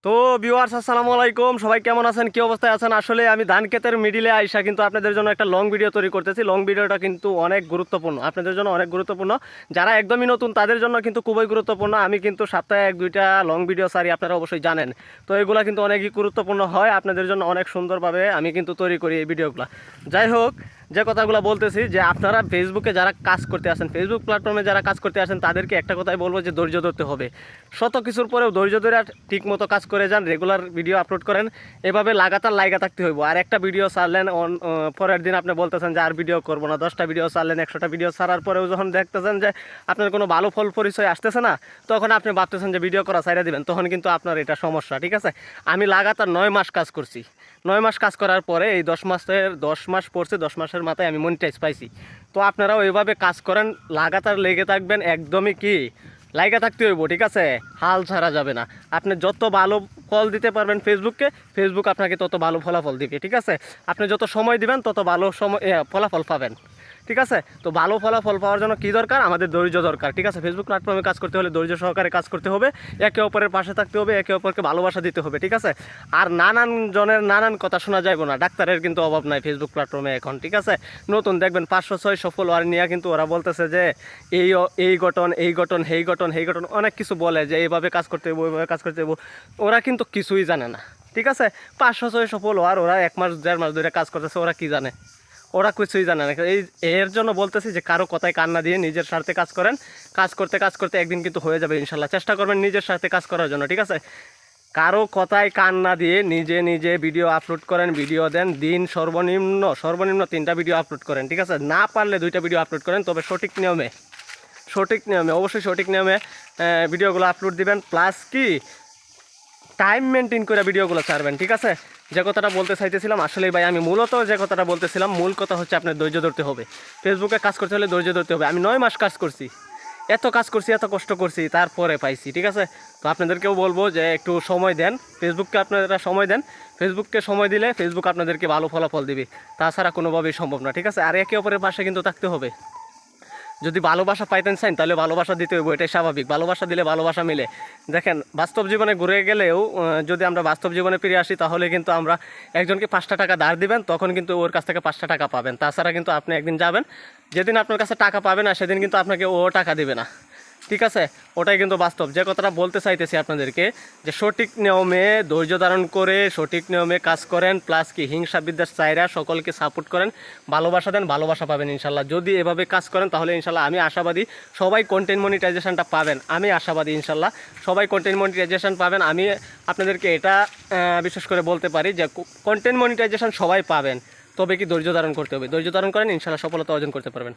তো ভিউয়ার্স আসসালামু আলাইকুম, সবাই কেমন আছেন, কি অবস্থায় আছেন? আসলে আমি ধান ক্ষেতের মিডিলে আইসা কিন্তু আপনাদের জন্য একটা লং ভিডিও তৈরি করতেছি। লং ভিডিওটা কিন্তু অনেক গুরুত্বপূর্ণ, আপনাদের জন্য অনেক গুরুত্বপূর্ণ। যারা একদমই নতুন তাদের জন্য কিন্তু খুবই গুরুত্বপূর্ণ। আমি কিন্তু সপ্তাহে এক দুইটা লং ভিডিও সারি, আপনারা অবশ্যই জানেন। তো এগুলা কিন্তু অনেকই গুরুত্বপূর্ণ হয়, আপনাদের জন্য অনেক সুন্দরভাবে আমি কিন্তু তৈরি করি এই ভিডিওগুলো। যাই হোক, যে কথাগুলো বলতেছি, যে আপনারা ফেসবুকে যারা কাজ করতে আসেন, ফেসবুক প্ল্যাটফর্মে যারা কাজ করতে আসেন, তাদেরকে একটা কথাই বলবো যে ধৈর্য ধরতে হবে। শত কিছুর পরেও ধৈর্য ধরে ঠিক মতো কাজ করে যান, রেগুলার ভিডিও আপলোড করেন, এভাবে লাগাতার লাইগা থাকতে হইব। আর একটা ভিডিও ছাড়লেন, পরের দিন আপনি বলতেছেন যে আর ভিডিও করবো না, 10টা ভিডিও ছাড়লেন, 100টা ভিডিও ছাড়ার পরেও যখন দেখতেছেন যে আপনার কোনো ভালো ফল পরিচয় আসতেছে না, তখন আপনি ভাবতেছেন যে ভিডিও করা ছাইড়া দিবেন, তখন কিন্তু আপনার এটা সমস্যা। ঠিক আছে, আমি লাগাতার 9 মাস কাজ করছি। 9 মাস কাজ করার পরে এই 10 মাস পড়ছে, 10 মাসের মাথায় আমি মনিটাইজ পাইছি। তো আপনারাও ওইভাবে কাজ করেন, লাগাতার লেগে থাকবেন, একদমই কি লাইগা থাকতে হইব। ঠিক আছে, হাল ছাড়া যাবে না। আপনি যত ভালো ফল দিতে পারবেন ফেসবুককে, ফেসবুক আপনাকে তত ভালো ফলাফল দিবে। ঠিক আছে, আপনি যত সময় দিবেন তত ভালো সময় ফলাফল পাবেন। ঠিক আছে, তো ভালো ফলাফল পাওয়ার জন্য কী দরকার? আমাদের ধৈর্য দরকার। ঠিক আছে, ফেসবুক প্ল্যাটফর্মে কাজ করতে হলে ধৈর্য সহকারে কাজ করতে হবে, একে অপরের পাশে থাকতে হবে, একে অপরকে ভালোবাসা দিতে হবে। ঠিক আছে, আর নানান জনের নানান কথা শোনা যাইব না, ডাক্তারের কিন্তু অভাব নাই ফেসবুক প্ল্যাটফর্মে এখন। ঠিক আছে, নতুন দেখবেন 500-600 ফলোয়ার নিয়ে কিন্তু ওরা বলতেছে যে এই এই গঠন, এই গঠন, সেই গঠন, সেই গঠন, অনেক কিছু বলে যে এইভাবে কাজ করতে হইব, এইভাবে কাজ করতে হইব। ওরা কিন্তু কিছুই জানে না। ঠিক আছে, 500-600 ফলোয়ার, ওরা 1 মাস 1.5 মাস ধরে কাজ করতেছে, ওরা কি জানে? ওরা কিছুই জানে না। এই এর জন্য বলতেছি যে কারো কথায় কান না দিয়ে নিজের স্বার্থে কাজ করেন। কাজ করতে কাজ করতে একদিন কিন্তু হয়ে যাবে ইনশাল্লাহ। চেষ্টা করবেন নিজের স্বার্থে কাজ করার জন্য। ঠিক আছে, কারো কথায় কান না দিয়ে নিজে নিজে ভিডিও আপলোড করেন, ভিডিও দেন, দিন সর্বনিম্ন 3টা ভিডিও আপলোড করেন। ঠিক আছে, না পারলে 2টা ভিডিও আপলোড করেন, তবে সঠিক নিয়মে অবশ্যই সঠিক নিয়মে ভিডিওগুলো আপলোড দিবেন। প্লাস কি টাইম মেনটেন করে ভিডিওগুলো ছাড়বেন। ঠিক আছে, যে কথাটা বলতে চাইতেছিলাম, আসলে ভাই আমি মূলত যে কথাটা বলতেছিলাম, মূল কথা হচ্ছে আপনার ধৈর্য ধরতে হবে। ফেসবুকে কাজ করতে হলে ধৈর্য ধরতে হবে। আমি 9 মাস কাজ করছি, এত কাজ করছি, এত কষ্ট করছি, তারপরে পাইছি। ঠিক আছে, তো আপনাদেরকেও বলবো যে একটু সময় দেন, ফেসবুককে আপনারা সময় দেন। ফেসবুককে সময় দিলে ফেসবুক আপনাদেরকে ভালো ফলাফল দিবে, তাছাড়া কোনোভাবেই সম্ভব না। ঠিক আছে, আর একে অপরের পাশে কিন্তু থাকতে হবে। যদি ভালোবাসা পাইতেন চান তাহলে ভালোবাসা দিতে হইব, এটাই স্বাভাবিক। ভালোবাসা দিলে ভালোবাসা মিলে। দেখেন, বাস্তব জীবনে ঘুরে গেলেও যদি আমরা বাস্তব জীবনে ফিরে আসি, তাহলে কিন্তু আমরা একজনকে 5টা টাকা ধার দিবেন, তখন কিন্তু ওর কাছ থেকে 5টা টাকা পাবেন। তাছাড়া কিন্তু আপনি একদিন যাবেন, যেদিন আপনার কাছে টাকা পাবে না, সেদিন কিন্তু আপনাকে ও টাকা দিবে না। ঠিক আছে, ওটাই কিন্তু বাস্তব। যে কথাটা বলতে চাইতেছি আপনাদেরকে, যে সঠিক নিয়মে ধৈর্য ধারণ করে সঠিক নিয়মে কাজ করেন, প্লাস কি হিংসা বিদ্বেষ চাইরা সকলকে সাপোর্ট করেন, ভালোবাসা দেন, ভালোবাসা পাবেন ইনশাল্লাহ। যদি এভাবে কাজ করেন তাহলে ইনশাল্লাহ আমি আশাবাদী সবাই কন্টেন্ট মনিটাইজেশনটা পাবেন। আমি আশাবাদী ইনশাল্লাহ সবাই কন্টেন্ট মনিটাইজেশন পাবেন। আমি আপনাদেরকে এটা বিশেষ করে বলতে পারি যে কন্টেন্ট মনিটাইজেশন সবাই পাবেন, তবে কি ধৈর্য ধারণ করতে হবে। ধৈর্য ধারণ করেন, ইনশাল্লাহ সফলতা অর্জন করতে পারবেন।